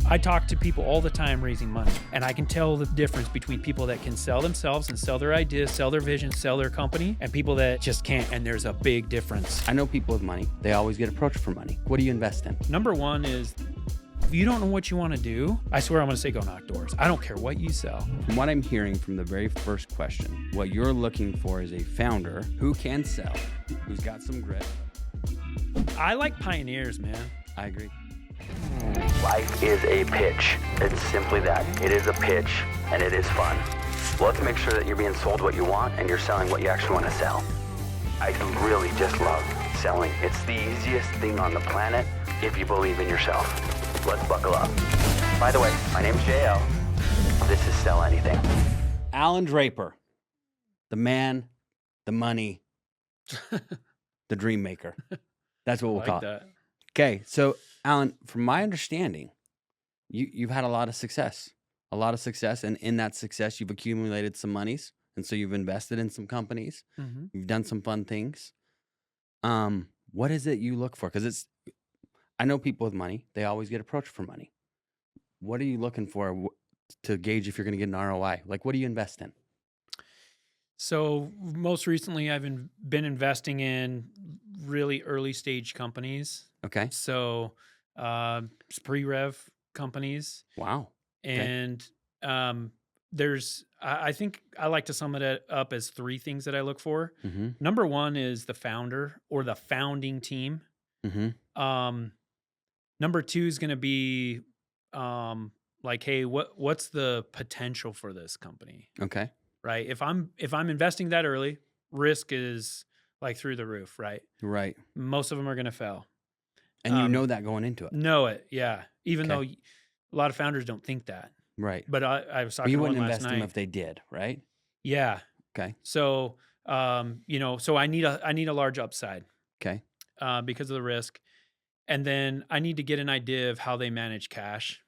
I talk to people all the time raising money, and I can tell the difference between people that can sell themselves and sell their ideas, sell their vision, sell their company, and people that just can't, and there's a big difference. I know people with money, they always get approached for money. What do you invest in? Number one is, if you don't know what you want to do, I swear I'm going to say go knock doors. I don't care what you sell. From what I'm hearing from the very first question, what you're looking for is a founder who can sell, who's got some grit. I like pioneers, man. I agree. Life is a pitch. It's simply that. It is a pitch, and it is fun. Let's make sure that you're being sold what you want and you're selling what you actually want to sell. I really just love selling. It's the easiest thing on the planet if you believe in yourself. Let's buckle up. By the way, my name's JL. This is Sell Anything. Allan Draper, the man, the money, the dream maker. That's what we'll call it. Okay, so Allan, from my understanding, you've had a lot of success, and in that success, you've accumulated some monies, and so you've invested in some companies. Mm-hmm. You've done some fun things. What is it you look for? Because I know people with money, they always get approached for money. What are you looking for to gauge if you're going to get an ROI? Like, what do you invest in? So most recently, I've been investing in really early stage companies. Okay. So pre-rev companies. Wow. And I think I like to sum it up as three things that I look for. Mm-hmm. Number one is the founder or the founding team. Mm-hmm. Number two is going to be like, hey, what's the potential for this company? Okay. Right. If I'm investing that early, risk is like through the roof, right? Right. Most of them are going to fail. And you know that going into it. Know it, yeah. Even though a lot of founders don't think that. Right. But I was talking you to one wouldn't last invest night. in them if they did, right? Yeah. Okay. So so I need a large upside. Okay. Because of the risk. And then I need to get an idea of how they manage cash.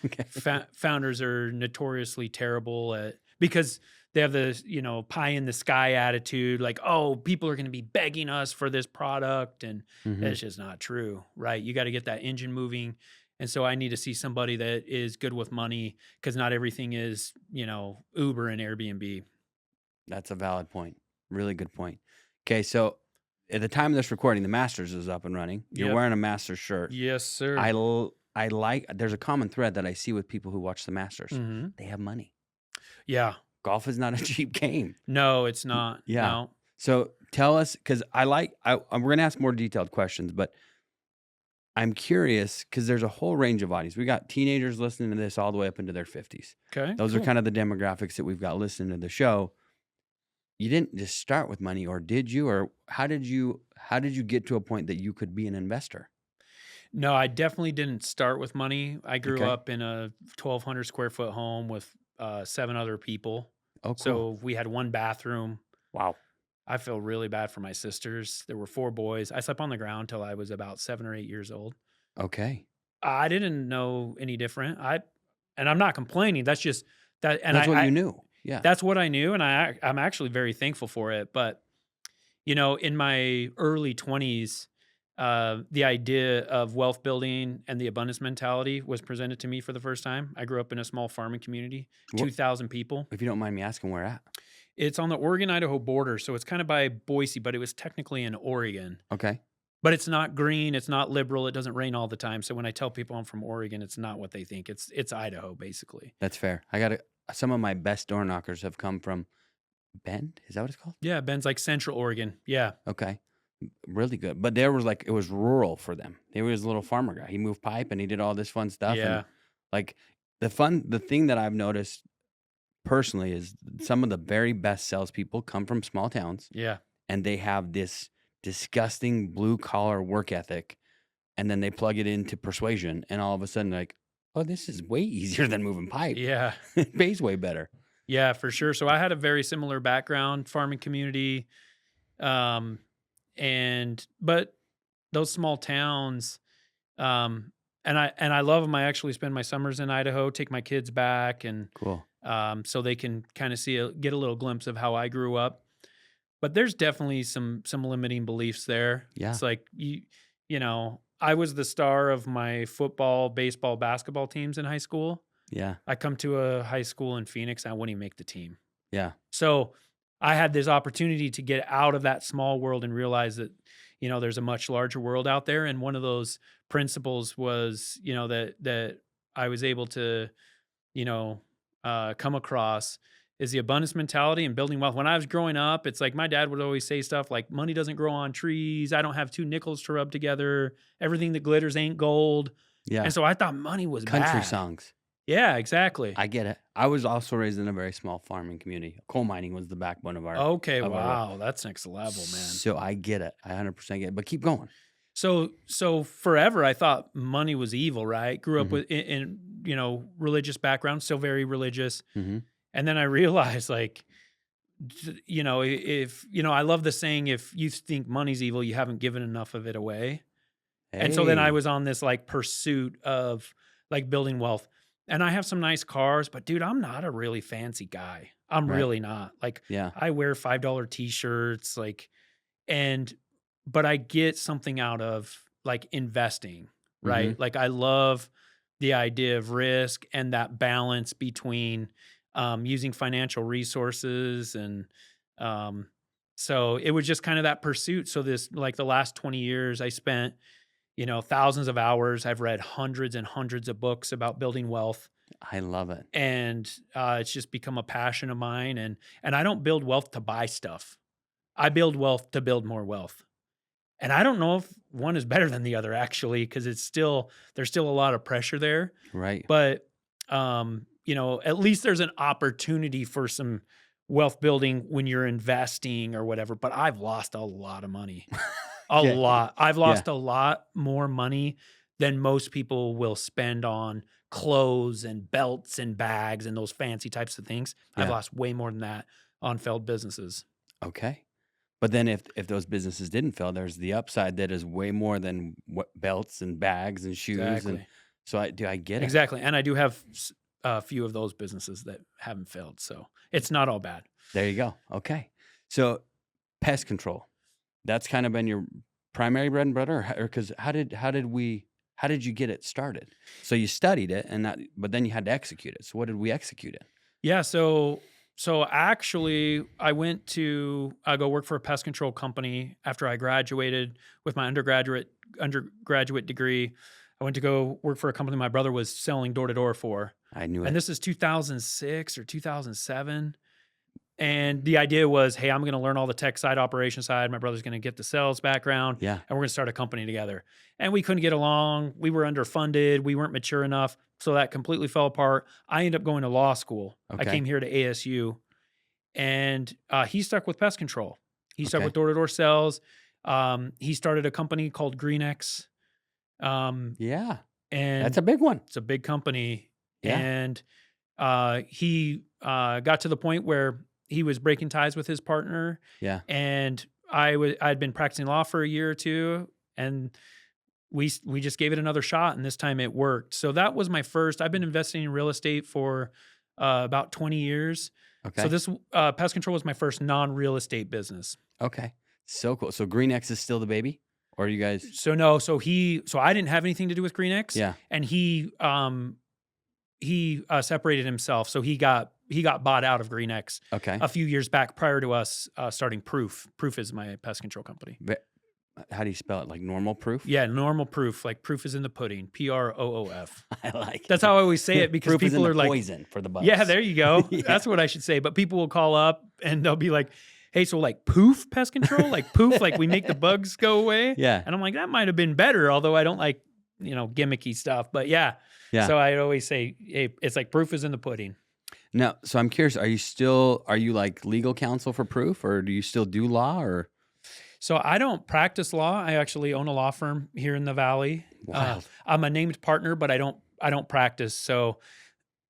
Okay. Founders are notoriously terrible at, because they have this, pie in the sky attitude, like, oh, people are going to be begging us for this product. And it's just not true, right? You got to get that engine moving. And so I need to see somebody that is good with money, because not everything is, Uber and Airbnb. That's a valid point. Really good point. Okay. So at the time of this recording, the Masters is up and running. You're wearing a Masters shirt. Yes, sir. There's a common thread that I see with people who watch the Masters. Mm-hmm. They have money. Yeah. Golf is not a cheap game. No, it's not. Yeah. No. So tell us, because we're going to ask more detailed questions, but I'm curious because there's a whole range of audience. We got teenagers listening to this all the way up into their 50s. Okay. Those are kind of the demographics that we've got listening to the show. You didn't just start with money, or did you? Or how did you get to a point that you could be an investor? No, I definitely didn't start with money. I grew up in a 1,200 square foot home with 7 other people. Oh, cool. So we had one bathroom. Wow. I feel really bad for my sisters. There were 4 boys. I slept on the ground till I was about 7 or 8 years old. Okay. I didn't know any different. And I'm not complaining. That's just that. And that's what you knew. Yeah. That's what I knew. And I'm actually very thankful for it. But, in my early 20s, the idea of wealth building and the abundance mentality was presented to me for the first time. I grew up in a small farming community, 2,000 people. If you don't mind me asking, where at? It's on the Oregon-Idaho border, so it's kind of by Boise, but it was technically in Oregon. Okay. But it's not green, it's not liberal, it doesn't rain all the time. So when I tell people I'm from Oregon, it's not what they think. It's Idaho, basically. That's fair. Some of my best door knockers have come from Bend. Is that what it's called? Yeah, Bend's like Central Oregon. Yeah. Okay. Really good. But there was it was rural for them. They was a little farmer guy. He moved pipe and he did all this fun stuff. Yeah. And the thing that I've noticed personally is some of the very best salespeople come from small towns. Yeah. And they have this disgusting blue collar work ethic. And then they plug it into persuasion. And all of a sudden, oh, this is way easier than moving pipe. Yeah. It pays way better. Yeah, for sure. So I had a very similar background, farming community. But those small towns, and I love them. I actually spend my summers in Idaho, take my kids back, and cool. So they can kind of get a little glimpse of how I grew up. But there's definitely some limiting beliefs there. Yeah. It's like I was the star of my football, baseball, basketball teams in high school. Yeah. I come to a high school in Phoenix. I wouldn't even make the team. Yeah. So I had this opportunity to get out of that small world and realize that, there's a much larger world out there. And one of those principles was, that I was able to, come across is the abundance mentality and building wealth. When I was growing up, it's like my dad would always say stuff like, money doesn't grow on trees. I don't have two nickels to rub together. Everything that glitters ain't gold. Yeah. And so I thought money was Country bad. songs. Yeah, exactly. I get it. I was also raised in a very small farming community. Coal mining was the backbone of our. Okay, of our- wow, that's next level, man. So I get it. I 100% get it. But keep going. So forever I thought money was evil, right? Grew up Mhm. with in religious background, still very religious. Mm-hmm. And then I realized like if I love the saying, if you think money's evil, you haven't given enough of it away. And so then I was on this like pursuit of like building wealth. And I have some nice cars, but dude, I'm not a really fancy guy. I'm Right. really not. Like Yeah. I wear $5 t-shirts, but I get something out of like investing, right? Mm-hmm. Like I love the idea of risk and that balance between using financial resources. And so it was just kind of that pursuit. So this, like the last 20 years I spent, thousands of hours. I've read hundreds and hundreds of books about building wealth. I love it. And it's just become a passion of mine. And I don't build wealth to buy stuff. I build wealth to build more wealth. And I don't know if one is better than the other, actually, because there's still a lot of pressure there. Right. But at least there's an opportunity for some wealth building when you're investing or whatever. But I've lost a lot of money. A lot. I've lost a lot more money than most people will spend on clothes and belts and bags and those fancy types of things. Yeah. I've lost way more than that on failed businesses. Okay. But then if those businesses didn't fail, there's the upside that is way more than what belts and bags and shoes. Exactly. And so I get it. Exactly. And I do have a few of those businesses that haven't failed. So it's not all bad. There you go. Okay. So pest control, that's kind of been your primary bread and butter, or because how did you get it started? So you studied it but then you had to execute it. So what did we execute it? Yeah. So actually I went to go work for a pest control company after I graduated with my undergraduate degree. I went to go work for a company my brother was selling door to door for. I knew it. And this is 2006 or 2007. And the idea was, hey, I'm going to learn all the tech side, operation side. My brother's going to get the sales background. Yeah. And we're going to start a company together. And we couldn't get along. We were underfunded. We weren't mature enough. So that completely fell apart. I ended up going to law school. Okay. I came here to ASU. And he stuck with pest control. He stuck Okay. with door-to-door sales. He started a company called GreenX. Yeah. And That's a big one. it's a big company. Yeah. And he got to the point where he was breaking ties with his partner. Yeah. And I'd been practicing law for a year or two, and we just gave it another shot, and this time it worked. So that was my first. I've been investing in real estate for about 20 years. Okay. So this pest control was my first non-real estate business. Okay. So cool. So GreenX is still the baby? Or are you guys? So no, so I didn't have anything to do with GreenX. Yeah. And he separated himself. So he got bought out of GreenX Okay. a few years back prior to us starting Proof. Proof is my pest control company. How do you spell it? Like normal proof? Yeah, normal proof. Like proof is in the pudding. Proof. I like That's how I always say it because proof is in people the are like, poison for the bugs. yeah, there you go. Yeah. That's what I should say. But people will call up and they'll be like, hey, so like poof pest control, like poof, like we make the bugs go away. Yeah. And I'm like, that might have been better, although I don't like, gimmicky stuff. But yeah. Yeah. So I always say, hey, it's like proof is in the pudding. Now, so I'm curious, are you like legal counsel for Proof, or do you still do law, or? So I don't practice law. I actually own a law firm here in the Valley. Wild. I'm a named partner, but I don't practice. So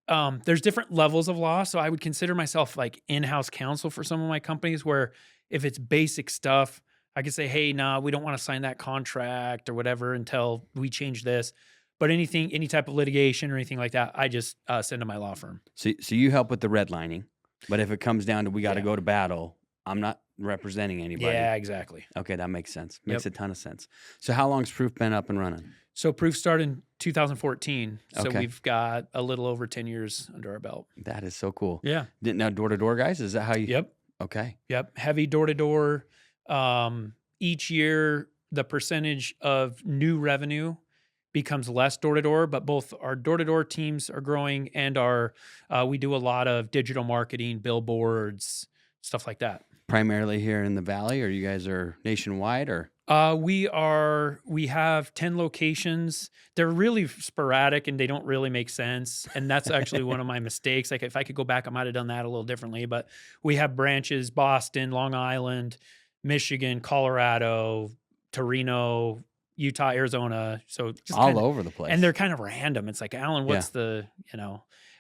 there's different levels of law. So I would consider myself like in-house counsel for some of my companies, where if it's basic stuff, I could say, hey, nah, we don't want to sign that contract or whatever until we change this. But any type of litigation or anything like that, I just send to my law firm. So you help with the redlining, but if it comes down to we got to Yeah. go to battle, I'm not representing anybody. Yeah, exactly. Okay, that makes sense. Makes a ton of sense. So how long's Proof been up and running? So Proof started in 2014. So Okay. we've got a little over 10 years under our belt. That is so cool. Yeah. Now, door-to-door guys, is that how you? Yep. Okay. Yep. Heavy door-to-door. Each year, the percentage of new revenue becomes less door-to-door, but both our door-to-door teams are growing and we do a lot of digital marketing, billboards, stuff like that. Primarily here in the Valley, or you guys are nationwide, or? We have 10 locations. They're really sporadic and they don't really make sense. And that's actually one of my mistakes. Like if I could go back, I might've done that a little differently, but we have branches, Boston, Long Island, Michigan, Colorado, Torino, Utah, Arizona. So just all over the place. And they're kind of random. It's like, Allan, what's and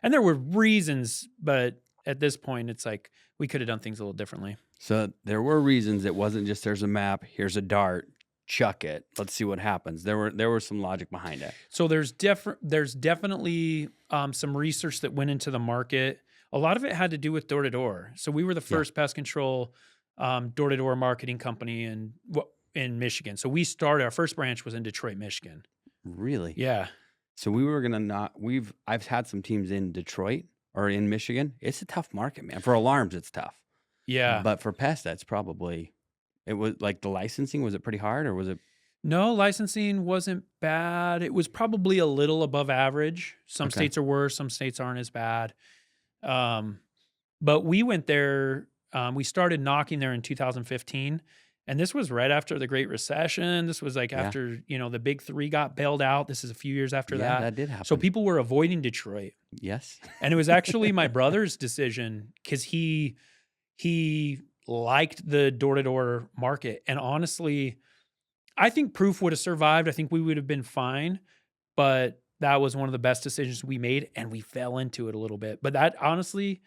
there were reasons, but at this point it's like, we could have done things a little differently. So there were reasons. It wasn't just there's a map, here's a dart, chuck it, let's see what happens. There were some logic behind it. So there's definitely some research that went into the market. A lot of it had to do with door to door. So we were the first pest control door to door marketing company in Michigan. So our first branch was in Detroit, Michigan. Really? Yeah. So I've had some teams in Detroit or in Michigan. It's a tough market, man. For alarms, it's tough. Yeah. But for pest, it was like the licensing, was it pretty hard, or was it? No, licensing wasn't bad. It was probably a little above average. Some states are worse, some states aren't as bad. But we went there, we started knocking there in 2015. And this was right after the Great Recession. This was like after, the big three got bailed out. This is a few years after that. That did happen. So people were avoiding Detroit. Yes. And it was actually my brother's decision because he liked the door-to-door market. And honestly, I think Proof would have survived. I think we would have been fine. But that was one of the best decisions we made. And we fell into it a little bit. But that honestly,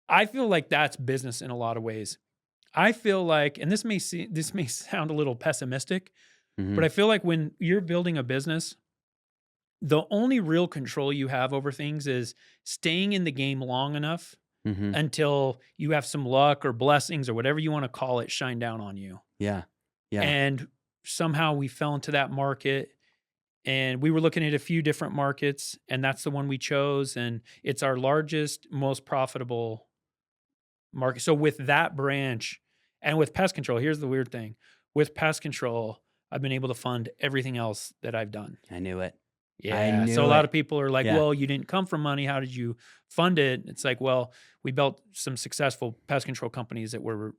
I feel like that's business in a lot of ways. I feel like, and this may sound a little pessimistic, but I feel like when you're building a business, the only real control you have over things is staying in the game long enough until you have some luck or blessings or whatever you want to call it shine down on you. Yeah. Yeah. And somehow we fell into that market, and we were looking at a few different markets, and that's the one we chose. And it's our largest, most profitable market. So with that branch and with pest control, here's the weird thing. With pest control, I've been able to fund everything else that I've done. I knew it. Yeah. So a lot of people are like, well, you didn't come from money. How did you fund it? It's like, well, we built some successful pest control companies that were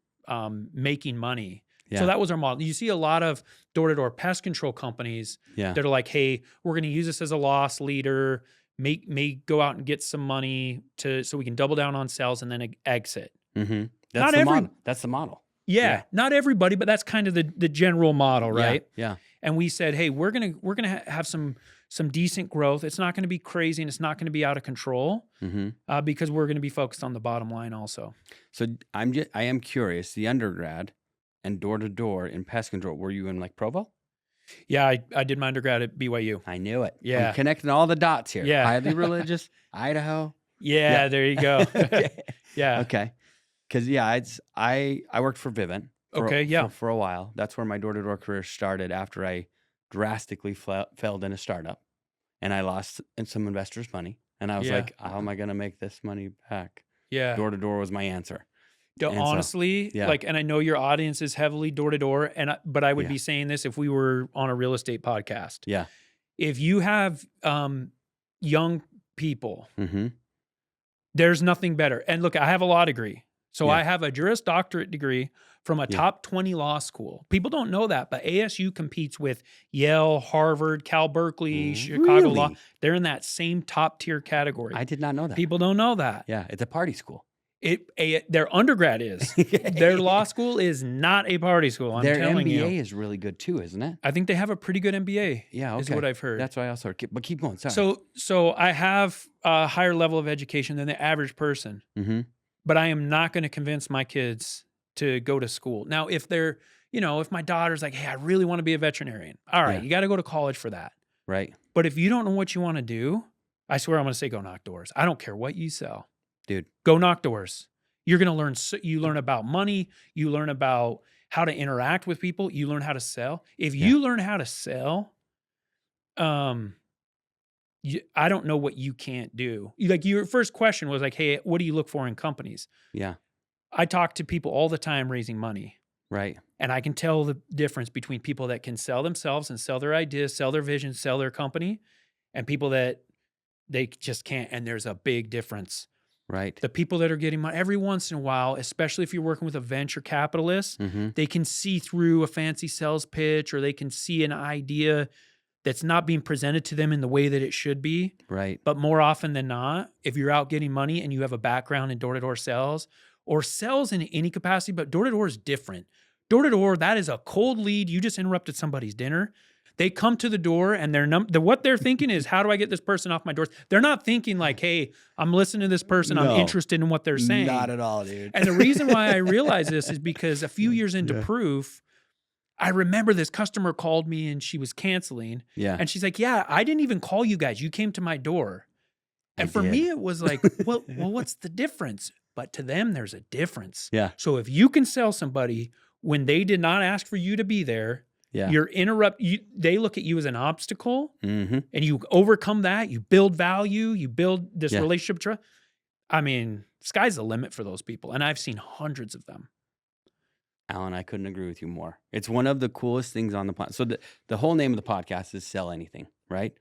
making money. Yeah. So that was our model. You see a lot of door-to-door pest control companies that are like, hey, we're going to use this as a loss leader, may go out and get some money so we can double down on sales and then exit. That's the model. That's the model. Yeah, not everybody, but that's kind of the general model, right? Yeah. And we said, hey, we're gonna have some decent growth. It's not going to be crazy and it's not going to be out of control because we're going to be focused on the bottom line also. So I am curious. The undergrad and door to door in pest control. Were you in like Provo? Yeah, I did my undergrad at BYU. I knew it. Yeah, I'm connecting all the dots here. Yeah, highly religious, Idaho. Yeah, there you go. Yeah. Okay. Because I worked for Vivint. For a while. That's where my door-to-door career started after I drastically failed in a startup, and I lost some investors' money. And I was like, how am I going to make this money back? Yeah, door-to-door was my answer. Honestly, and I know your audience is heavily door-to-door, but I would be saying this if we were on a real estate podcast. Yeah, if you have young people, there's nothing better. And look, I have a law degree. So I have a Juris Doctorate degree from a top 20 law school. People don't know that, but ASU competes with Yale, Harvard, Cal Berkeley, Chicago Law. They're in that same top tier category. I did not know that. People don't know that. Yeah, it's a party school. Their undergrad is. Their law school is not a party school. I'm telling you. Their MBA is really good too, isn't it? I think they have a pretty good MBA. Yeah, okay. Is what I've heard. That's why I also. But keep going. Sorry. So I have a higher level of education than the average person. But I am not going to convince my kids to go to school. Now, if they're, if my daughter's like, hey, I really want to be a veterinarian. All right, you got to go to college for that. Right. But if you don't know what you want to do, I swear I'm going to say go knock doors. I don't care what you sell. Dude. Go knock doors. You're going to learn, you learn about money. You learn about how to interact with people. You learn how to sell. If you learn how to sell, I don't know what you can't do. Like your first question was like, hey, what do you look for in companies? Yeah. I talk to people all the time raising money. Right. And I can tell the difference between people that can sell themselves and sell their ideas, sell their vision, sell their company, and people that they just can't. And there's a big difference. Right. The people that are getting money every once in a while, especially if you're working with a venture capitalist, they can see through a fancy sales pitch, or they can see an idea that's not being presented to them in the way that it should be. Right. But more often than not, if you're out getting money and you have a background in door-to-door sales or sales in any capacity, but door-to-door is different. Door-to-door, that is a cold lead. You just interrupted somebody's dinner. They come to the door and what they're thinking is, how do I get this person off my doors? They're not thinking like, hey, I'm listening to this person. No, I'm interested in what they're saying. Not at all, dude. And the reason why I realize this is because a few years into Proof, I remember this customer called me and she was canceling. Yeah. And she's like, yeah, I didn't even call you guys. You came to my door. And for me, it was like, well, what's the difference? But to them, there's a difference. Yeah. So if you can sell somebody when they did not ask for you to be there, they look at you as an obstacle, and you overcome that. You build value. You build this relationship. I mean, sky's the limit for those people. And I've seen hundreds of them. Allan, I couldn't agree with you more. It's one of the coolest things on the planet. So the whole name of the podcast is Sell Anything, right?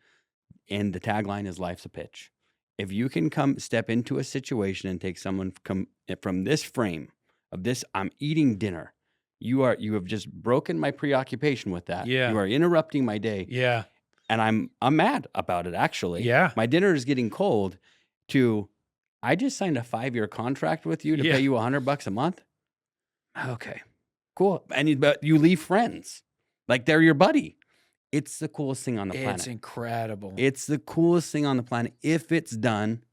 And the tagline is Life's a Pitch. If you can step into a situation and take someone from this frame of this, I'm eating dinner. You have just broken my preoccupation with that. Yeah. You are interrupting my day. Yeah. And I'm mad about it, actually. Yeah. My dinner is getting cold. I just signed a 5-year contract with you to pay you $100 a month. Okay. Cool. But you leave friends. Like they're your buddy. It's the coolest thing on the planet. It's incredible. It's the coolest thing on the planet if it's done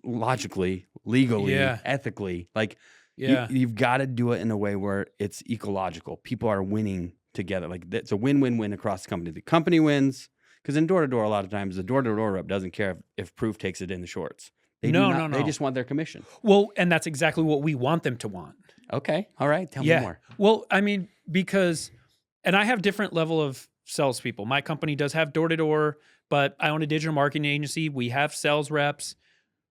logically, legally, ethically. Like you've got to do it in a way where it's ecological. People are winning together. Like it's a win-win-win across the company. The company wins because in door-to-door, a lot of times the door-to-door rep doesn't care if Proof takes it in the shorts. No. They just want their commission. Well, and that's exactly what we want them to want. Okay. All right. Tell me more. Well, I mean, and I have different level of salespeople. My company does have door-to-door, but I own a digital marketing agency. We have sales reps,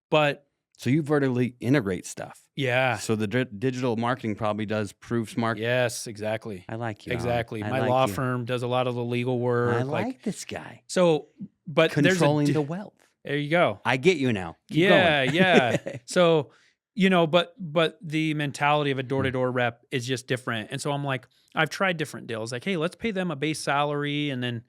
but. So you vertically integrate stuff. Yeah. So the digital marketing probably does Proof's marketing. Yes, exactly. I like you. Exactly. My law firm does a lot of the legal work. I like this guy. So, but controlling the wealth. There you go. I get you now. Keep going. Yeah. So, but the mentality of a door-to-door rep is just different. And so I'm like, I've tried different deals. Like, hey, let's pay them a base salary. And then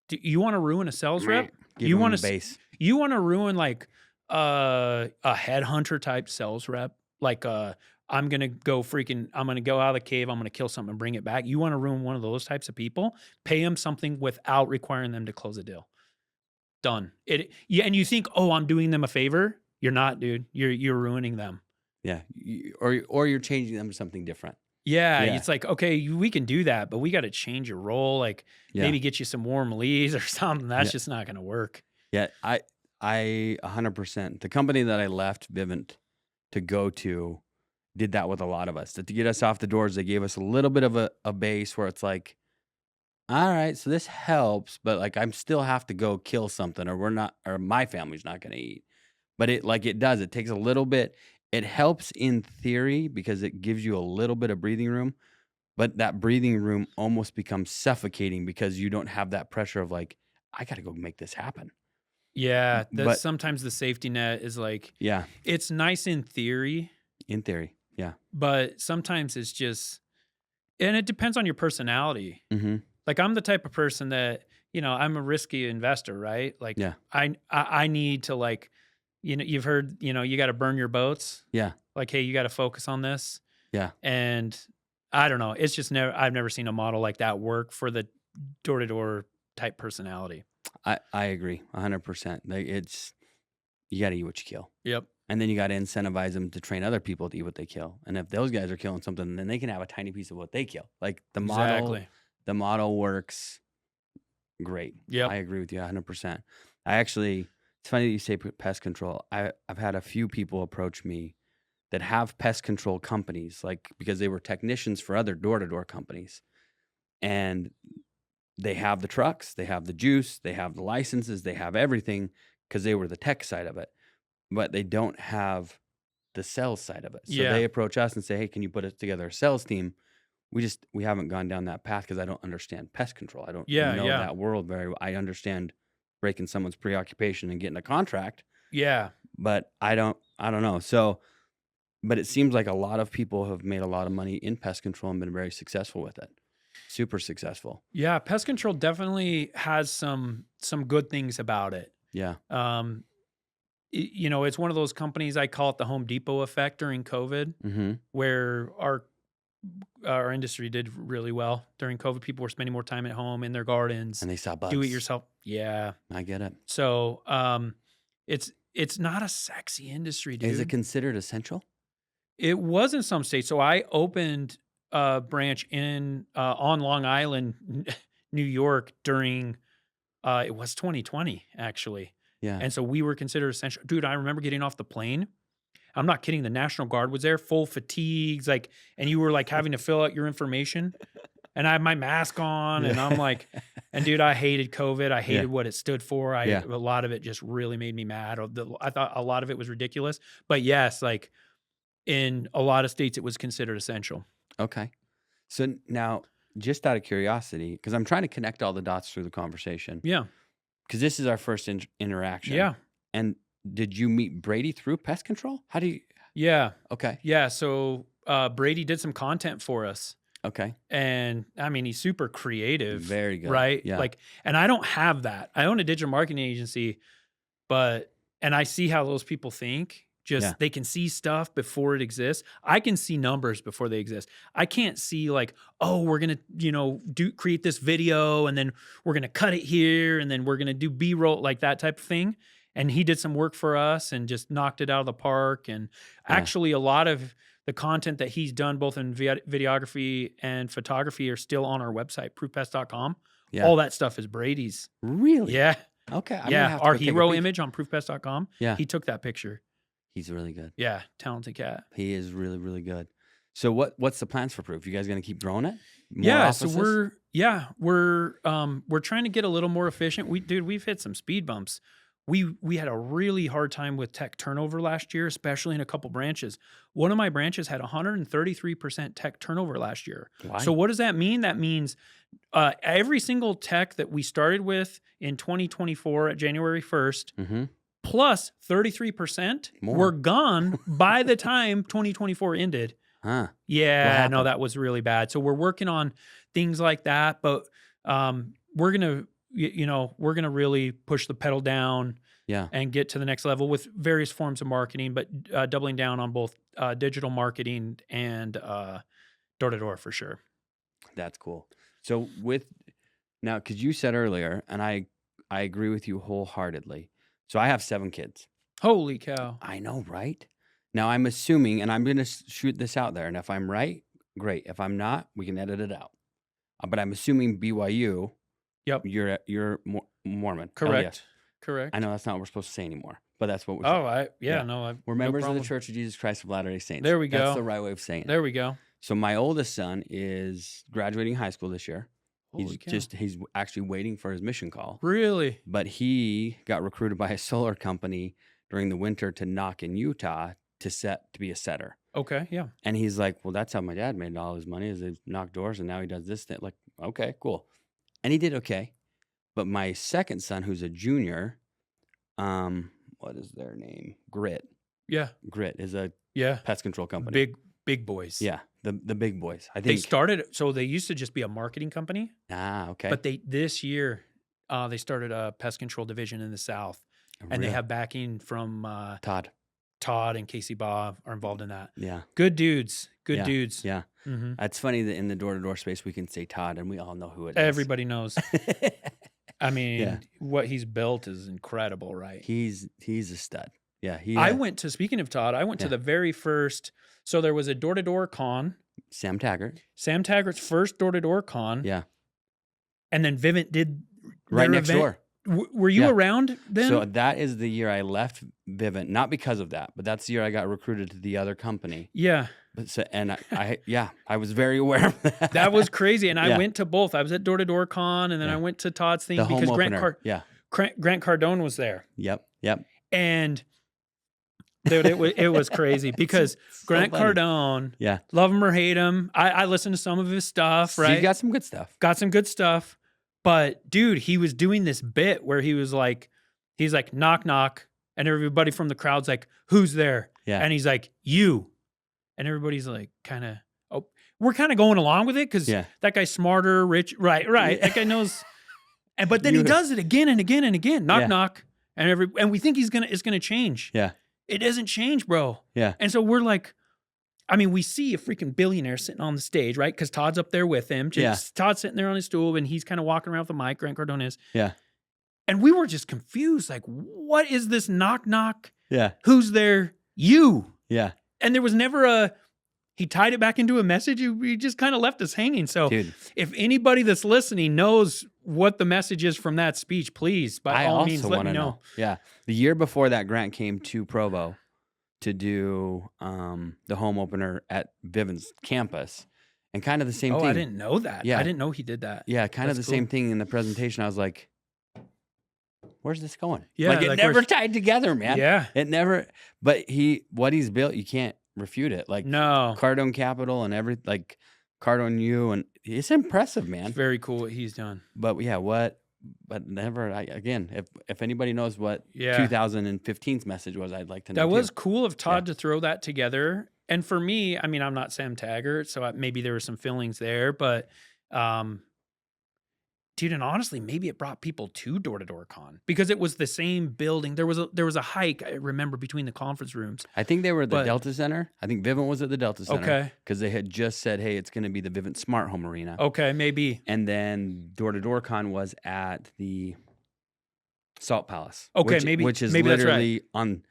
do you want to ruin a sales rep? You want a base. You want to ruin like a headhunter type sales rep? Like I'm going to go out of the cave. I'm going to kill something and bring it back. You want to ruin one of those types of people? Pay them something without requiring them to close a deal. Done. And you think, oh, I'm doing them a favor. You're not, dude. You're ruining them. Yeah. Or you're changing them to something different. Yeah. It's like, okay, we can do that, but we got to change your role. Like maybe get you some warm leads or something. That's just not going to work. Yeah. I 100%. The company that I left Vivint to go to did that with a lot of us. To get us off the doors, they gave us a little bit of a base where it's like, all right, so this helps, but like I'm still have to go kill something or my family's not going to eat. But it does. It takes a little bit. It helps in theory because it gives you a little bit of breathing room, but that breathing room almost becomes suffocating because you don't have that pressure of like, I got to go make this happen. Yeah. Sometimes the safety net is like, it's nice in theory. In theory. Yeah. But sometimes it's just, and it depends on your personality. Mm-hmm. Like I'm the type of person that, I'm a risky investor, right? Like I need to like, you've heard, you got to burn your boats. Yeah. Like, hey, you got to focus on this. Yeah. And I don't know. It's just I've never seen a model like that work for the door-to-door type personality. I agree 100%. You got to eat what you kill. Yep. And then you got to incentivize them to train other people to eat what they kill. And if those guys are killing something, then they can have a tiny piece of what they kill. Like the model works great. Yeah. I agree with you 100%. It's funny that you say pest control. I've had a few people approach me that have pest control companies, like because they were technicians for other door-to-door companies, and they have the trucks, they have the juice, they have the licenses, they have everything because they were the tech side of it, but they don't have the sales side of it. So Yeah. they approach us and say, hey, can you put together a sales team? We haven't gone down that path because I don't understand pest control. I don't know that world very well. I understand breaking someone's preoccupation and getting a contract. Yeah. But I don't know. So, but it seems like a lot of people have made a lot of money in pest control and been very successful with it. Super successful. Yeah. Pest control definitely has some good things about it. Yeah. You know, it's one of those companies, I call it the Home Depot effect during COVID, where our industry did really well during COVID. People were spending more time at home in their gardens, And they saw bugs. do it yourself. Yeah. I get it. So, it's not a sexy industry, dude. Is it considered essential? It was in some states. So I opened a branch on Long Island, New York during, it was 2020 actually. Yeah. And so we were considered essential. Dude, I remember getting off the plane. I'm not kidding. The National Guard was there, full fatigues, like, and you were like having to fill out your information. And I had my mask on, and I'm like, and dude, I hated COVID. I hated what it stood for. A lot of it just really made me mad. I thought a lot of it was ridiculous. But yes, like in a lot of states, it was considered essential. Okay. So now, just out of curiosity, because I'm trying to connect all the dots through the conversation. Yeah. Because this is our first interaction. Yeah. And did you meet Brady through pest control? How do you? Yeah. Okay. Yeah. So Brady did some content for us. Okay. And I mean, he's super creative. Very good. Right. Yeah. Like, and I don't have that. I own a digital marketing agency, and I see how those people think. They can see stuff before it exists. I can see numbers before they exist. I can't see like, oh, we're going to, create this video and then we're going to cut it here and then we're going to do B-roll, like that type of thing. And he did some work for us and just knocked it out of the park. And actually a lot of the content that he's done both in videography and photography are still on our website, proofpest.com. Yeah. All that stuff is Brady's. Really? Yeah. Okay. Our hero image on proofpest.com. Yeah. He took that picture. He's really good. Yeah, talented cat. He is really, really good. So what's the plans for Proof? You guys going to keep growing it? More offices? So we're trying to get a little more efficient. We've hit some speed bumps. We had a really hard time with tech turnover last year, especially in a couple branches. One of my branches had 133% tech turnover last year. Why? So what does that mean? That means every single tech that we started with in 2024 at January 1st, plus 33% were gone by the time 2024 ended. Huh. Yeah, no, that was really bad. So we're working on things like that, but we're gonna really push the pedal down, and get to the next level with various forms of marketing, but doubling down on both digital marketing and door-to-door for sure. That's cool. So now, because you said earlier, and I agree with you wholeheartedly. So I have 7 kids. Holy cow. I know, right? Now I'm assuming, and I'm going to shoot this out there, and if I'm right, great. If I'm not, we can edit it out. But I'm assuming BYU, you're Mormon. Correct. Correct. I know that's not what we're supposed to say anymore, but that's what we're saying. We're members of the Church of Jesus Christ of Latter-day Saints. There we go. That's the right way of saying it. There we go. So my oldest son is graduating high school this year. Holy cow. He's actually waiting for his mission call. Really? But he got recruited by a solar company during the winter to knock in Utah to be a setter. Okay, yeah. And he's like, well, that's how my dad made all his money, is they knock doors, and now he does this thing. Like, okay, cool. And he did okay. But my second son, who's a junior, what is their name? Grit. Yeah. Grit is a pest control company. Big boys. Yeah, the big boys. I think they started. So they used to just be a marketing company. Ah, okay. But this year, they started a pest control division in the South, and they have backing from Todd and Casey Baugh are involved in that. Yeah, good dudes. Good dudes. Yeah, It's funny that in the door-to-door space we can say Todd, and we all know who it is. Everybody knows. I mean, what he's built is incredible, right? He's a stud. Yeah, speaking of Todd, I went to the very first. So there was a door-to-door con. Sam Taggart's first door-to-door con. Yeah. And then Vivint did right next door. Were you Yeah. around then? So that is the year I left Vivint, not because of that, but that's the year I got recruited to the other company. Yeah. But so, and I was very aware of that. That was crazy. And I Yeah. went to both. I was at Door to Door Con, and then Yeah. I went to Todd's thing The home because opener. Grant Cardone was there. Yep. And dude, it was crazy because So Grant funny. Cardone, Yeah. love him or hate him, I listened to some of his stuff, So right? you got some good stuff. Got some good stuff. But dude, he was doing this bit where he's like, knock, knock. And everybody from the crowd's like, who's there? Yeah. And he's like, you. And everybody's like, we're kind of going along with it because Yeah. that guy's smarter, rich. Right. That guy knows. But then he does it again and again and again. Knock, Yeah. knock. And we think it's gonna change. Yeah. It doesn't change, bro. Yeah. And so we're like, we see a freaking billionaire sitting on the stage, right? Because Todd's up there with him. Todd's sitting there on his stool and he's kind of walking around with the mic. Grant Cardone is. Yeah. And we were just confused. Like, what is this knock, knock? Yeah. Who's there? You. Yeah. And there was never he tied it back into a message. He just kind of left us hanging. So Dude. if anybody that's listening knows what the message is from that speech, please, by all means, let me know. Yeah. The year before that, Grant came to Provo to do the home opener at Vivint's campus. And kind of the same thing. I didn't know that. Yeah. I didn't know he did that. Yeah, kind of That's the cool. same thing in the presentation. I was like, where's this going? Yeah, Like it like, never where's- tied together, man. Yeah. It never, but what he's built, you can't refute it. Like No. Cardone Capital and like Cardone U, and it's impressive, man. It's very cool what he's done. But yeah, but never, again, if anybody knows what Yeah. 2015's message was, I'd like to know. That was too. cool of Todd to throw that together. And for me, I'm not Sam Taggart, so maybe there were some feelings there, but dude, and honestly, maybe it brought people to Door to Door Con because it was the same building. There was a hike, I remember, between the conference rooms. I think they were at the Delta Center. I think Vivint was at the Delta Center. Okay. Because they had just said, hey, it's going to be the Vivint Smart Home Arena. Okay, maybe. And then Door to Door Con was at the Salt Palace. Okay, which is maybe that's right. literally on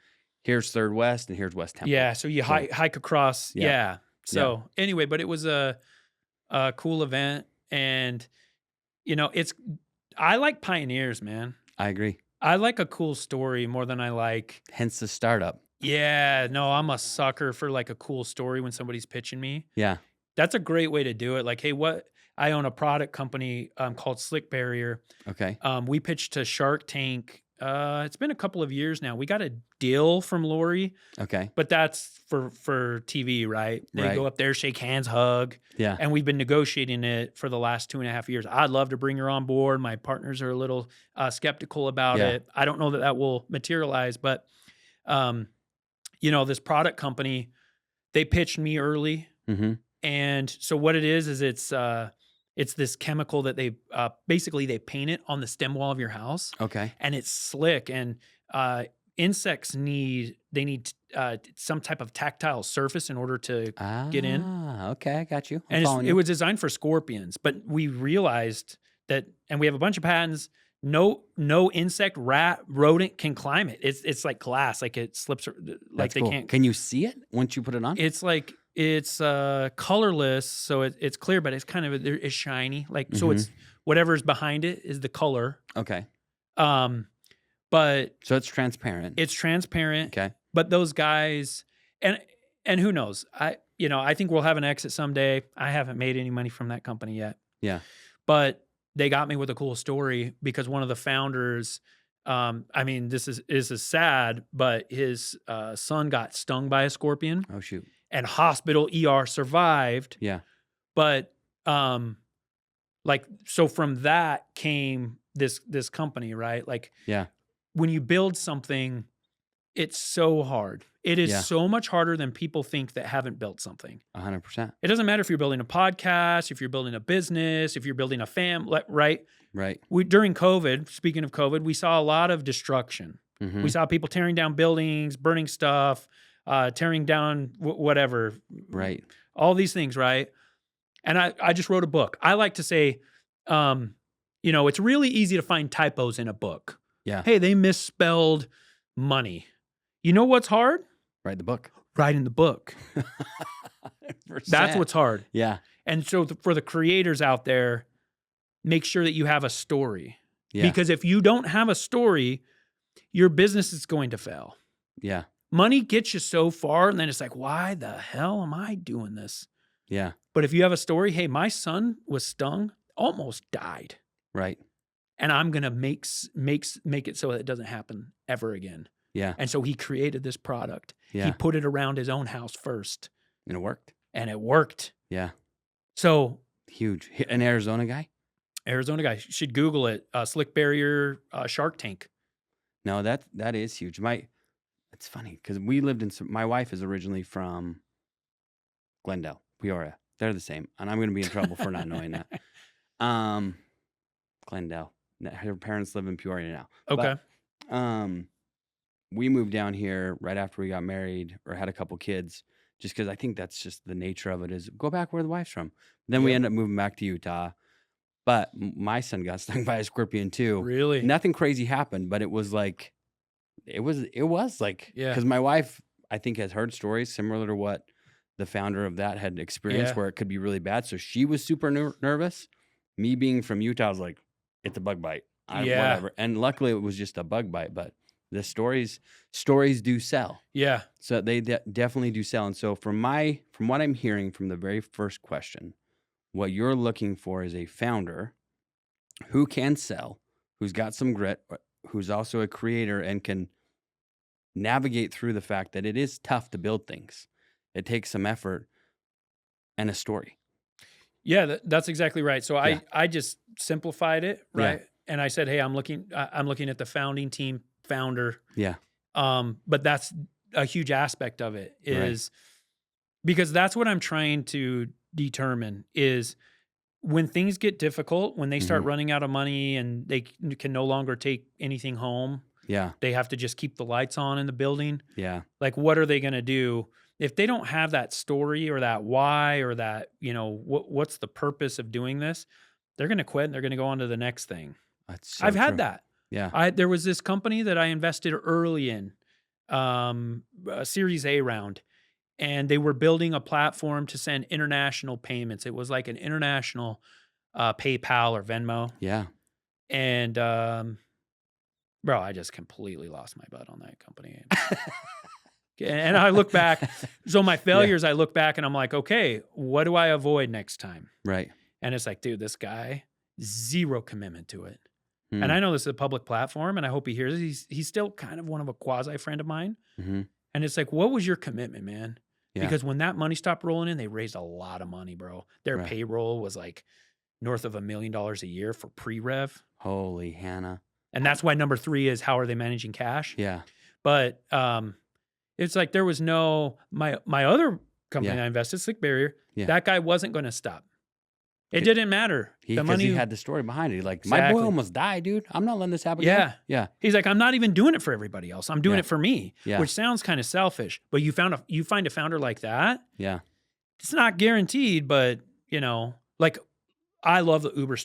here's Third West and here's West Temple. Yeah, so you hike across. Yeah. Yeah. So anyway, but it was a cool event, and I like pioneers, man. I agree. I like a cool story more than I like. Hence the startup. Yeah, no, I'm a sucker for like a cool story when somebody's pitching me. Yeah. That's a great way to do it. Like, hey, I own a product company called Slick Barrier. Okay. We pitched to Shark Tank. It's been a couple of years now. We got a deal from Lori, Okay. but that's for TV, right? They go up there, shake hands, hug. Yeah. And we've been negotiating it for the last 2.5 years. I'd love to bring her on board. My partners are a little skeptical about it. I don't know that will materialize, but this product company, they pitched me early. Mm-hmm. And so what it is it's this chemical that they basically they paint it on the stem wall of your house. Okay. And it's slick, and insects need some type of tactile surface in order to get in. Okay, I got you. And it was designed for scorpions, but we realized that, and we have a bunch of patents. No insect, rat, rodent can climb it. It's like glass, like it slips. Like That's they cool. can't. Can you see it once you put it on? It's like it's colorless, so it's clear, but it's kind of it's shiny. Like so, it's whatever's behind it is the color. Okay. But So it's transparent. it's transparent. Okay. But those guys, and who knows? I think we'll have an exit someday. I haven't made any money from that company yet. Yeah. But they got me with a cool story because one of the founders, this is sad, but his son got stung by a scorpion Oh shoot. and hospital ER survived. Yeah. But so from that came this company, right? Like Yeah. when you build something, it's so hard. It is so much harder than people think that haven't built something. 100%. It doesn't matter if you're building a podcast, if you're building a business, if you're building a family, right? Right. During COVID, speaking of COVID, we saw a lot of destruction. Mhm. We saw people tearing down buildings, burning stuff, tearing down whatever. Right. All these things, right? And I just wrote a book. I like to say, it's really easy to find typos in a book. Yeah. Hey, they misspelled money. You know what's hard? Write the book. Writing the book. 100%. That's what's hard. Yeah. And so for the creators out there, make sure that you have a story. Yeah. Because if you don't have a story, your business is going to fail. Yeah. Money gets you so far, and then it's like, why the hell am I doing this? Yeah. But if you have a story, hey, my son was stung, almost died. Right. And I'm going to make it so that it doesn't happen ever again. Yeah. And so he created this product. Yeah. He put it around his own house first. And it worked. And it worked. Yeah. So huge. An Arizona guy? Arizona guy. You should Google it. Slick Barrier Shark Tank. No, that is huge. It's funny because we lived in, my wife is originally from Glendale, Peoria. They're the same. And I'm going to be in trouble for not knowing that. Glendale. Her parents live in Peoria now. Okay. But, we moved down here right after we got married or had a couple kids, just because I think that's just the nature of it is go back where the wife's from. Then we end up moving back to Utah. But my son got stung by a scorpion too. Really? Nothing crazy happened, but it was like, Yeah. because my wife, I think, has heard stories similar to what the founder of that had experienced, where it could be really bad. So she was super nervous. Me being from Utah, I was like, it's a bug bite. Whatever. And luckily it was just a bug bite, but the stories do sell. Yeah. So they definitely do sell. And so from what I'm hearing from the very first question, what you're looking for is a founder who can sell, who's got some grit, who's also a creator and can navigate through the fact that it is tough to build things. It takes some effort and a story. Yeah, that's exactly right. So I just simplified it, right? Yeah. And I said, hey, I'm looking at the founding team founder. Yeah. But that's a huge aspect of it is because that's what I'm trying to determine is when things get difficult, when they start running out of money and they can no longer take anything home. Yeah. They have to just keep the lights on in the building. Yeah. Like, what are they going to do? If they don't have that story or that why or that, what's the purpose of doing this, they're going to quit and they're going to go on to the next thing. That's so I've had true. that. Yeah. There was this company that I invested early in, a Series A round, and they were building a platform to send international payments. It was like an international PayPal or Venmo. Yeah. And, bro, I just completely lost my butt on that company. And I look back. So my failures, I look back and I'm like, okay, what do I avoid next time? Right. And it's like, dude, this guy, zero commitment to it. And I know this is a public platform and I hope he hears it. He's still kind of one of a quasi friend of mine. Mm-hmm. And it's like, what was your commitment, man? Yeah. Because when that money stopped rolling in, they raised a lot of money, bro. Their payroll was like north of $1 million a year for pre-rev. Holy Hannah. And that's why number 3 is how are they managing cash? Yeah. But it's like there was no, my other company I invested, Slick Barrier, that guy wasn't going to stop. It didn't matter. Because he had the story behind it. Like, my boy almost died, dude. I'm not letting this happen again. Yeah. He's like, I'm not even doing it for everybody else. I'm doing it for me, Yeah. which sounds kind of selfish. But you find a founder like that. Yeah. It's not guaranteed, but like I love the Uber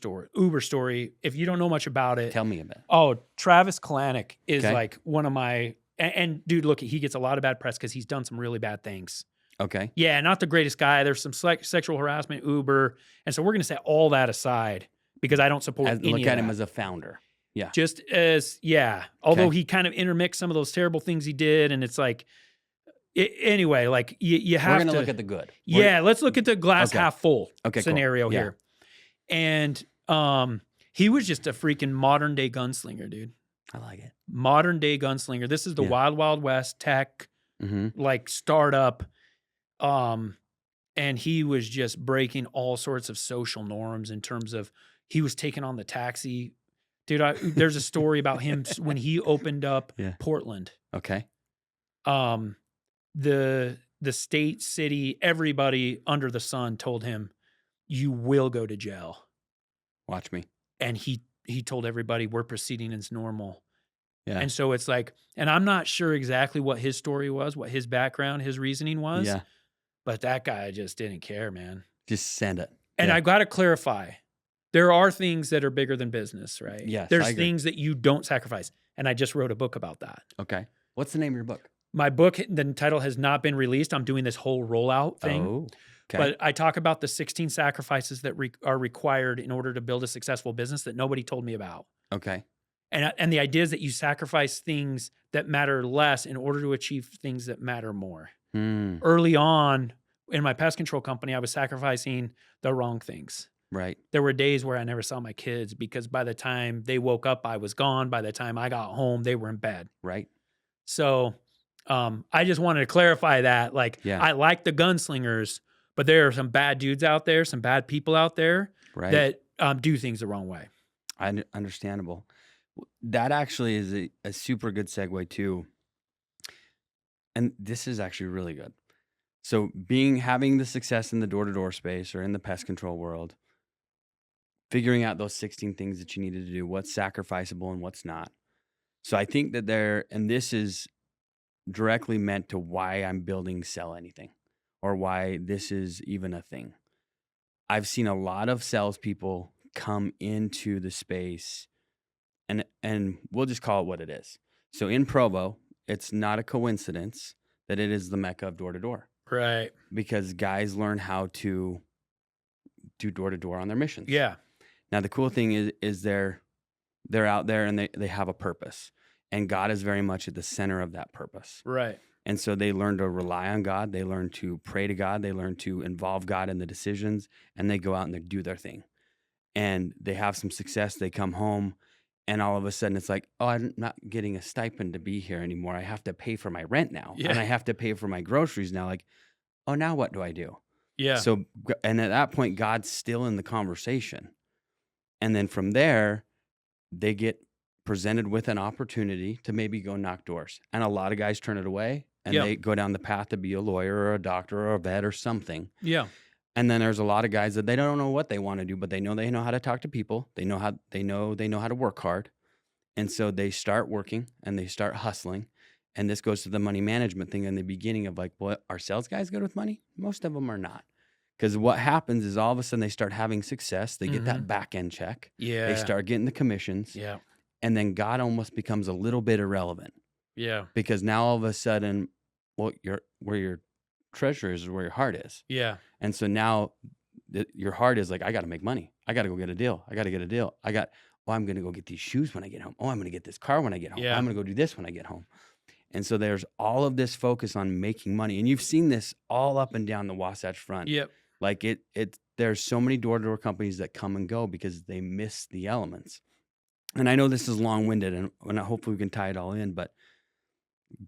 story. If you don't know much about it, Tell me a bit. Oh, Travis Kalanick is like one of my, and dude, look, he gets a lot of bad press because he's done some really bad things. Okay. Yeah, not the greatest guy. There's some sexual harassment, Uber. And so we're going to set all that aside because I don't support any look of at that. him as a founder. Yeah. Just as, although he kind of intermixed some of those terrible things he did. And it's like, anyway, like you have to. We're going to look at the good. Let's look at the glass half full scenario cool. here. And he was just a freaking modern day gunslinger, dude. I like it. Modern day gunslinger. This is the wild, wild west tech, like startup. And he was just breaking all sorts of social norms in terms of he was taking on the taxi. Dude, there's a story about him when he opened up Portland. Okay. The state, city, everybody under the sun told him, you will go to jail. Watch me. And he told everybody we're proceeding as normal. Yeah. And so it's like, and I'm not sure exactly what his story was, what his background, his reasoning was. Yeah. But that guy just didn't care, man. Just send it. And I got to clarify, there are things that are bigger than business, right? Yes, There's I agree. things that you don't sacrifice. And I just wrote a book about that. Okay. What's the name of your book? My book, the title has not been released. I'm doing this whole rollout thing. Oh, okay. But I talk about the 16 sacrifices that are required in order to build a successful business that nobody told me about. Okay. And the idea is that you sacrifice things that matter less in order to achieve things that matter more. Early on in my pest control company, I was sacrificing the wrong things. Right. There were days where I never saw my kids because by the time they woke up, I was gone. By the time I got home, they were in bed. Right. So I just wanted to clarify that. Like, I like the gunslingers, but there are some bad dudes out there, some bad people out there that do things the wrong way. Understandable. That actually is a super good segue too. And this is actually really good. So having the success in the door-to-door space or in the pest control world, figuring out those 16 things that you needed to do, what's sacrificable and what's not. So I think that and this is directly meant to why I'm building Sell Anything or why this is even a thing. I've seen a lot of salespeople come into the space and we'll just call it what it is. So in Provo, it's not a coincidence that it is the mecca of door-to-door. Right. Because guys learn how to do door-to-door on their missions. Yeah. Now, the cool thing is they're out there and they have a purpose. And God is very much at the center of that purpose. Right. And so they learn to rely on God. They learn to pray to God. They learn to involve God in the decisions. And they go out and they do their thing. And they have some success. They come home. And all of a sudden, it's like, oh, I'm not getting a stipend to be here anymore. I have to pay for my rent now. Yeah. And I have to pay for my groceries now. Like, oh, now what do I do? Yeah. So, and at that point, God's still in the conversation. And then from there, they get presented with an opportunity to maybe go knock doors. And a lot of guys turn it away and they go down the path to be a lawyer or a doctor or a vet or something. Yeah. And then there's a lot of guys that they don't know what they want to do, but they know how to talk to people. They know how to work hard. And so they start working and they start hustling. And this goes to the money management thing in the beginning of like, what, are sales guys good with money? Most of them are not. Because what happens is all of a sudden they start having success. They get that back end check. Yeah. They start getting the commissions. Yeah. And then God almost becomes a little bit irrelevant. Yeah. Because now all of a sudden, well, where your treasure is where your heart is. Yeah. And so now your heart is like, I got to make money. I got to go get a deal. I got to get a deal. I'm going to go get these shoes when I get home. Oh, I'm going to get this car when I get home. Yeah. I'm going to go do this when I get home. And so there's all of this focus on making money. And you've seen this all up and down the Wasatch Front. Yep. Like there's so many door-to-door companies that come and go because they miss the elements. And I know this is long-winded and hopefully we can tie it all in, but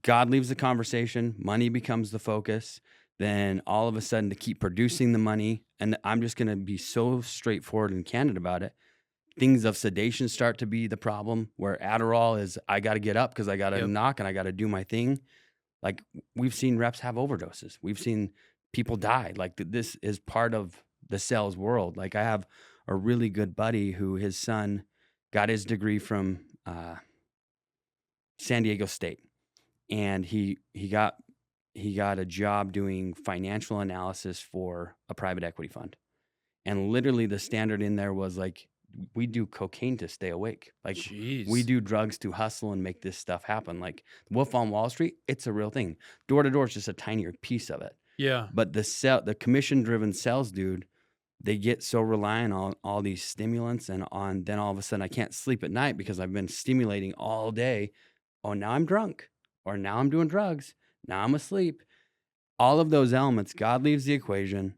God leaves the conversation, money becomes the focus, then all of a sudden to keep producing the money, and I'm just going to be so straightforward and candid about it, things of sedation start to be the problem, where Adderall is, I got to get up because I got to knock and I got to do my thing. Like we've seen reps have overdoses. We've seen people die. Like this is part of the sales world. Like I have a really good buddy who his son got his degree from San Diego State. And he got a job doing financial analysis for a private equity fund. And literally the standard in there was like, we do cocaine to stay awake. Like we do drugs to hustle and make this stuff happen. Like Wolf on Wall Street, it's a real thing. Door to door is just a tinier piece of it. Yeah. But the commission-driven sales dude, they get so reliant on all these stimulants and then all of a sudden I can't sleep at night because I've been stimulating all day. Oh, now I'm drunk. Or now I'm doing drugs. Now I'm asleep. All of those elements, God leaves the equation.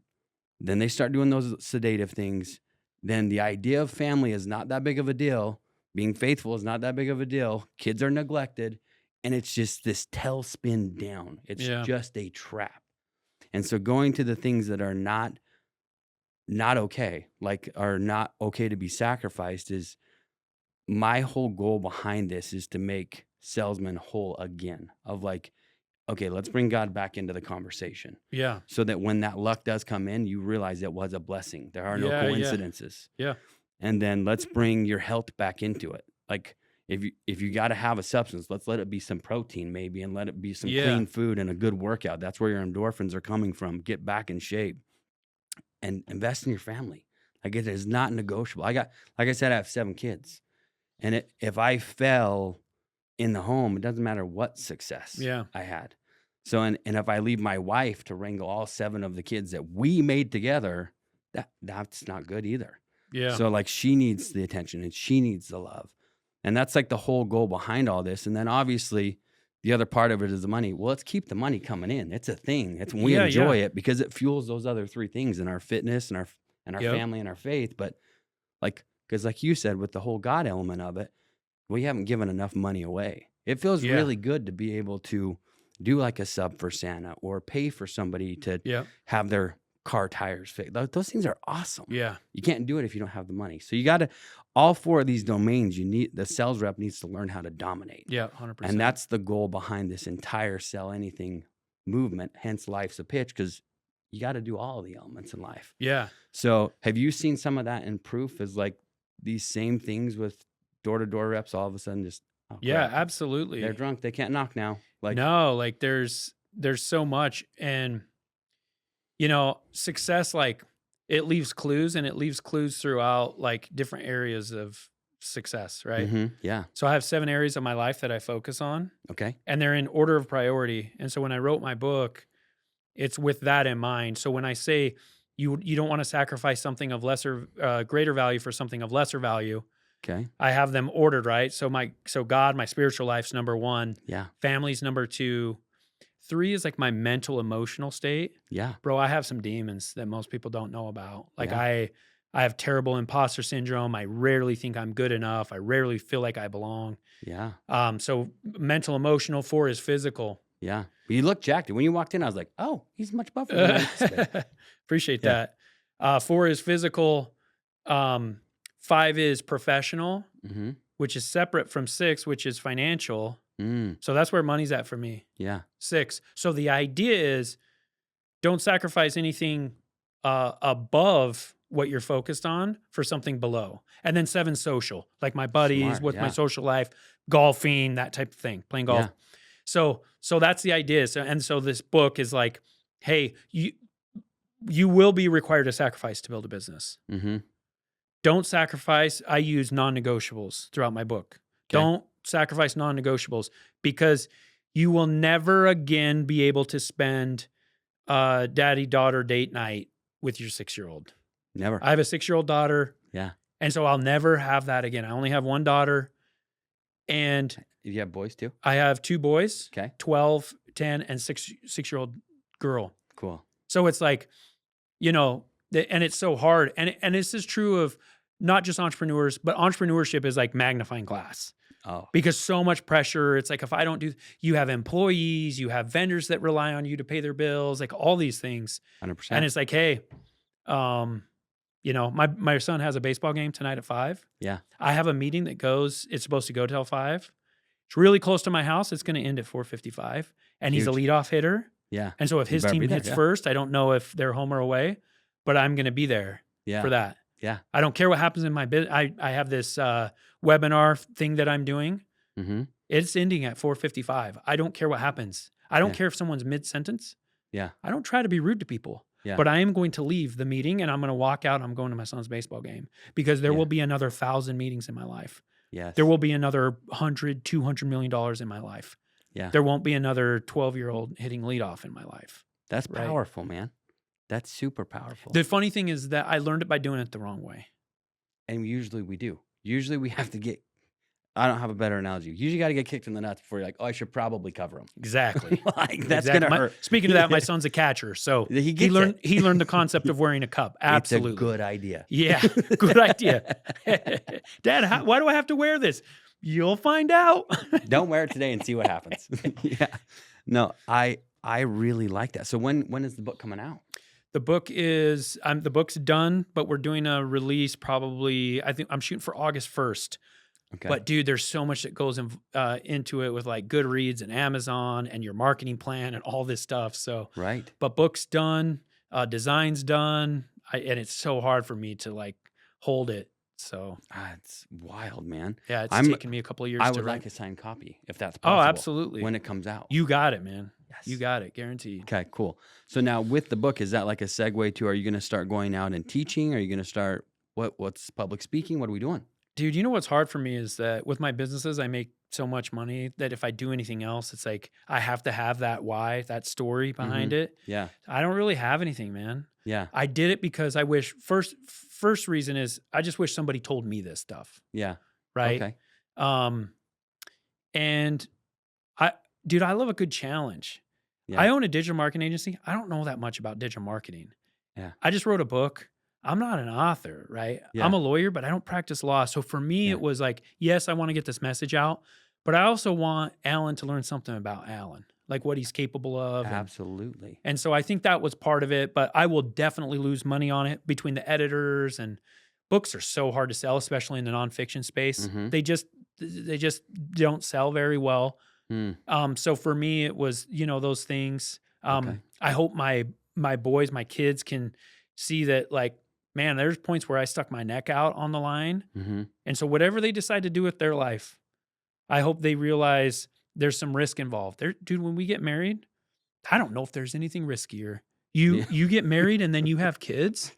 Then they start doing those sedative things. Then the idea of family is not that big of a deal. Being faithful is not that big of a deal. Kids are neglected. And it's just this tailspin down. It's just a trap. And so going to the things that are not okay, like are not okay to be sacrificed, is my whole goal behind this is to make salesmen whole again, of like, okay, let's bring God back into the conversation. Yeah. So that when that luck does come in, you realize it was a blessing. There are no coincidences. Yeah. And then let's bring your health back into it. Like if you got to have a substance, let's let it be some protein maybe, and let it be some clean food and a good workout. That's where your endorphins are coming from. Get back in shape and invest in your family. Like it is not negotiable. Like I said, I have 7 kids, and if I fell in the home, it doesn't matter what success I had. So, and if I leave my wife to wrangle all 7 of the kids that we made together, that's not good either. Yeah. So like she needs the attention and she needs the love. And that's like the whole goal behind all this. And then obviously the other part of it is the money. Well, let's keep the money coming in. It's a thing. It's we enjoy it because it fuels those other three things in our fitness and our family and our faith. But like, because like you said, with the whole God element of it, we haven't given enough money away. It feels really good to be able to do like a sub for Santa or pay for somebody to have their car tires fixed. Those things are awesome. Yeah. You can't do it if you don't have the money. So you got to, all four of these domains, the sales rep needs to learn how to dominate. Yeah, 100%. And that's the goal behind this entire sell anything movement. Hence life's a pitch, because you got to do all the elements in life. Yeah. So have you seen some of that in proof as like these same things with door-to-door reps all of a sudden just, yeah, absolutely. They're drunk. They can't knock now. Like, no, like there's so much. And, you know, success, like it leaves clues, and it leaves clues throughout like different areas of success, right? Yeah. So I have 7 areas of my life that I focus on. Okay. And they're in order of priority. And so when I wrote my book, it's with that in mind. So when I say you don't want to sacrifice something of greater value for something of lesser value, okay, I have them ordered, right? So God, my spiritual life's number 1. Yeah. Family's number 2. 3 is like my mental, emotional state. Yeah. Bro, I have some demons that most people don't know about. Like Yeah. I have terrible imposter syndrome. I rarely think I'm good enough. I rarely feel like I belong. Yeah. So mental, emotional. 4 is physical. Yeah. But you look jacked. When you walked in, I was like, oh, he's much buffer than I anticipated. Appreciate that. 4 is physical. 5 is professional, which is separate from 6, which is financial. So that's where money's at for me. Yeah. 6. So the idea is don't sacrifice anything above what you're focused on for something below. And then 7, social, like my buddies, what's my social life, golfing, that type of thing, playing golf. Yeah. So that's the idea. So this book is like, hey, you will be required to sacrifice to build a business. Don't sacrifice. I use non-negotiables throughout my book. Okay. Don't sacrifice non-negotiables, because you will never again be able to spend daddy-daughter date night with your 6-year-old. Never. I have a 6-year-old daughter. Yeah. And so I'll never have that again. I only have one daughter. And you have boys too? I have 2 boys. Okay. 12, 10, and 6-year-old girl. Cool. So it's like, you know, and it's so hard. And this is true of not just entrepreneurs, but entrepreneurship is like magnifying glass. Oh. Because so much pressure. It's like, if I don't you have employees, you have vendors that rely on you to pay their bills, like all these things. 100%. And it's like, hey, you know, my son has a baseball game tonight at 5. Yeah. I have a meeting it's supposed to go till 5. It's really close to my house. It's going to end at 4:55. And he's a leadoff hitter. Yeah. And so if his team hits first, I don't know if they're home or away, but I'm going to be there for that. Yeah. I don't care what happens in my business. I have this webinar thing that I'm doing. It's ending at 4:55. I don't care what happens. I don't care if someone's mid-sentence. Yeah. I don't try to be rude to people. Yeah. But I am going to leave the meeting and I'm going to walk out. I'm going to my son's baseball game, because there will be another 1,000 meetings in my life. Yes. There will be another $100-200 million in my life. Yeah. There won't be another 12-year-old hitting leadoff in my life. That's powerful, man. That's super powerful. The funny thing is that I learned it by doing it the wrong way. And usually we do. Usually we have to I don't have a better analogy. You usually got to get kicked in the nuts before you're like, oh, I should probably cover him. Exactly. Like, that's going to hurt. Speaking of that, my son's a catcher. So he learned the concept of wearing a cup. Absolutely. It's a good idea. Yeah, good idea. Dad, why do I have to wear this? You'll find out. Don't wear it today and see what happens. Yeah. No, I really like that. So when is the book coming out? The book's done, but we're doing a release probably, I think I'm shooting for August 1st. Okay. But dude, there's so much that goes into it with like Goodreads and Amazon and your marketing plan and all this stuff. So, right. But book's done, design's done, and it's so hard for me to like hold it. So it's wild, man. Yeah, it's taken me a couple of years. I would like a signed copy if that's possible. Oh, absolutely. When it comes out, you got it, man. Yes. You got it, guaranteed. Okay, cool. So now with the book, is that like a segue to? Are you going to start going out and teaching? Are you going to start what's public speaking? What are we doing? Dude, you know what's hard for me is that with my businesses, I make so much money that if I do anything else, it's like I have to have that why, that story behind it. Yeah. I don't really have anything, man. Yeah. I did it because I wish first reason is I just wish somebody told me this stuff. Yeah. Right. Okay. And dude, I love a good challenge. Yeah. I own a digital marketing agency. I don't know that much about digital marketing. Yeah. I just wrote a book. I'm not an author, right? Yeah. I'm a lawyer, but I don't practice law. So for me, it was like, yes, I want to get this message out, but I also want Allan to learn something about Allan, like what he's capable of. Absolutely. And so I think that was part of it, but I will definitely lose money on it between the editors, and books are so hard to sell, especially in the nonfiction space. Mhm. They just don't sell very well. So for me, it was, those things. Okay. I hope my boys, my kids can see that, like, man, there's points where I stuck my neck out on the line. Mm-hmm. And so whatever they decide to do with their life, I hope they realize there's some risk involved. Dude, when we get married, I don't know if there's anything riskier. You get married and then you have kids.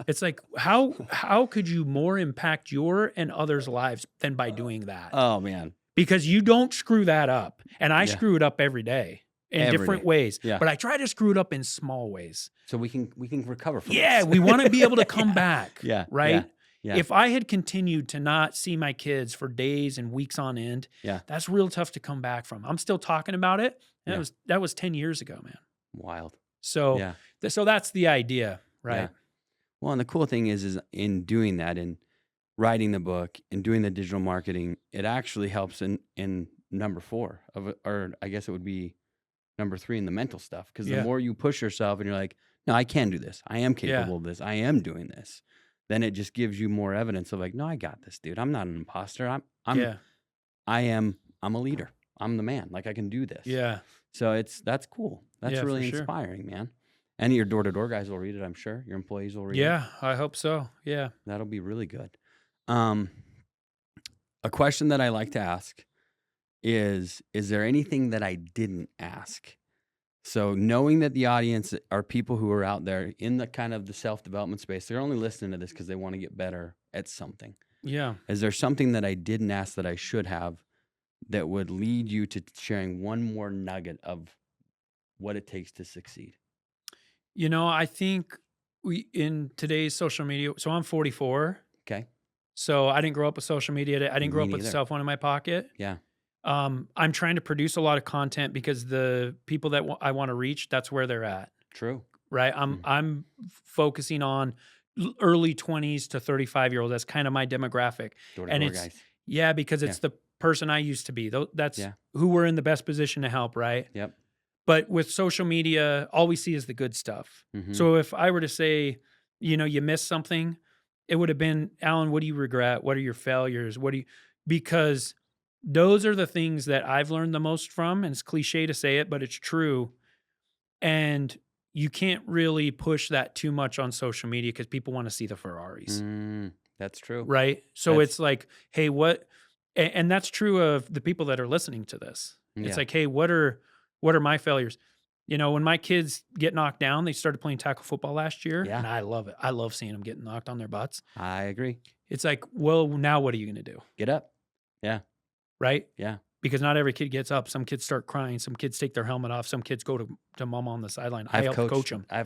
It's like, how could you more impact your and others' lives than by doing that? Oh, man. Because you don't screw that up. And I screw it up every day in different ways. Yeah. But I try to screw it up in small ways. So we can recover from this. We want to be able to come back. Yeah. Right? Yeah. If I had continued to not see my kids for days and weeks on end, that's real tough to come back from. I'm still talking about it. And that was 10 years ago, man. Wild. So, so that's the idea, right? Yeah. Well, and the cool thing is in doing that and writing the book and doing the digital marketing, it actually helps in number 4 or I guess it would be number 3 in the mental stuff. Because the more you push yourself and you're like, no, I can do this. I am capable of this. I am doing this. Then it just gives you more evidence of like, no, I got this, dude. I'm not an imposter. I'm a leader. I'm the man. Like I can do this. Yeah. So that's cool. That's really for inspiring, man. And your door-to-door guys will read it, I'm sure. Your employees will read it. Yeah, I hope so. Yeah. That'll be really good. A question that I like to ask is there anything that I didn't ask? So knowing that the audience are people who are out there in the kind of the self-development space, they're only listening to this because they want to get better at something. Yeah. Is there something that I didn't ask that I should have that would lead you to sharing one more nugget of what it takes to succeed? I think in today's social media, so I'm 44. Okay. So I didn't grow up with social media. I didn't grow up with a cell phone in my pocket. Yeah. I'm trying to produce a lot of content because the people that I want to reach, that's where they're at. True. Right. I'm focusing on early 20s to 35-year-olds. That's kind of my demographic. Door-to-door guys. Yeah, because it's the person I used to be. That's who we're in the best position to help, right? Yep. But with social media, all we see is the good stuff. Mm-hmm. So if I were to say, you missed something, it would have been, Allan, what do you regret? What are your failures? Because those are the things that I've learned the most from. And it's cliche to say it, but it's true. And you can't really push that too much on social media because people want to see the Ferraris. That's true. Right. So it's like, hey, and that's true of the people that are listening to this. It's like, hey, what are my failures? When my kids get knocked down, they started playing tackle football last year. Yeah. And I love it. I love seeing them getting knocked on their butts. I agree. It's like, well, now what are you going to do? Get up. Yeah. Right? Yeah. Because not every kid gets up. Some kids start crying. Some kids take their helmet off. Some kids go to mama on the sideline. I help coach them. I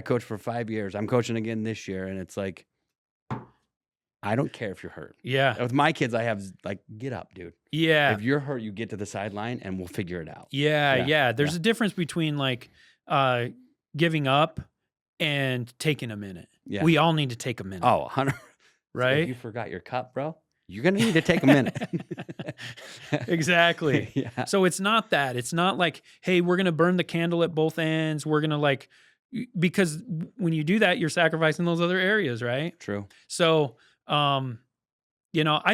coached for 5 years. I'm coaching again this year. And it's like, I don't care if you're hurt. Yeah. With my kids, I have like, get up, dude. Yeah. If you're hurt, you get to the sideline and we'll figure it out. Yeah. There's a difference between like giving up and taking a minute. Yeah. We all need to take a minute. Oh, 100. Right? So if you forgot your cup, bro, you're going to need to take a minute. Exactly. Yeah. So it's not that. It's not like, hey, we're going to burn the candle at both ends. We're going to because when you do that, you're sacrificing those other areas, right? True. So, I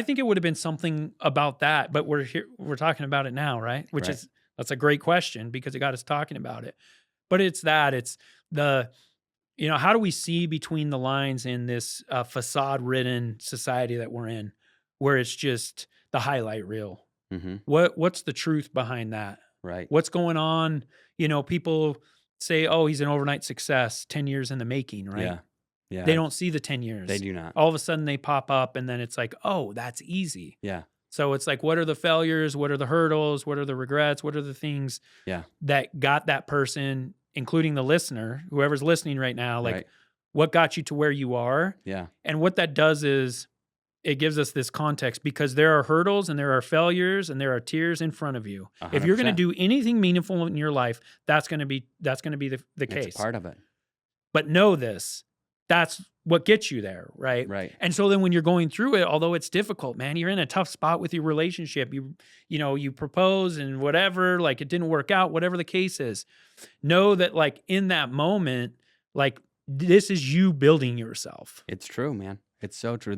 think it would have been something about that, but we're talking about it now, right? That's a great question because it got us talking about it. But it's the, how do we see between the lines in this facade-ridden society that we're in, where it's just the highlight reel? Mm-hmm. What's the truth behind that? Right. What's going on? People say, oh, he's an overnight success, 10 years in the making, right? Yeah. Yeah. They don't see the 10 years. They do not. All of a sudden they pop up and then it's like, oh, that's easy. Yeah. So it's like, what are the failures? What are the hurdles? What are the regrets? What are the things that got that person, including the listener, whoever's listening right now, what got you to where you are? Yeah. And what that does is it gives us this context because there are hurdles and there are failures and there are tears in front of you. 100%. If you're going to do anything meaningful in your life, that's going to be the case. It's a part of it. But know this, that's what gets you there, right? Right. And so then when you're going through it, although it's difficult, man, you're in a tough spot with your relationship. You propose and whatever, like it didn't work out, whatever the case is. Know that like in that moment, like this is you building yourself. It's true, man. It's so true.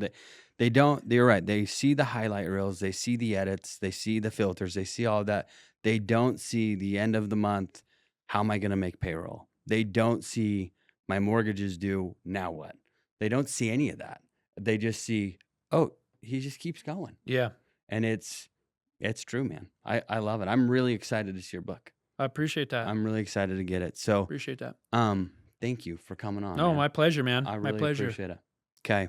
You're right. They see the highlight reels, they see the edits, they see the filters, they see all that. They don't see the end of the month. How am I going to make payroll? They don't see my mortgage is due. Now what? They don't see any of that. They just see, oh, he just keeps going. Yeah. And it's true, man. I love it. I'm really excited to see your book. I appreciate that. I'm really excited to get it. So Appreciate that. thank you for coming on. No, man. my pleasure, man. I really my pleasure. appreciate it. Okay.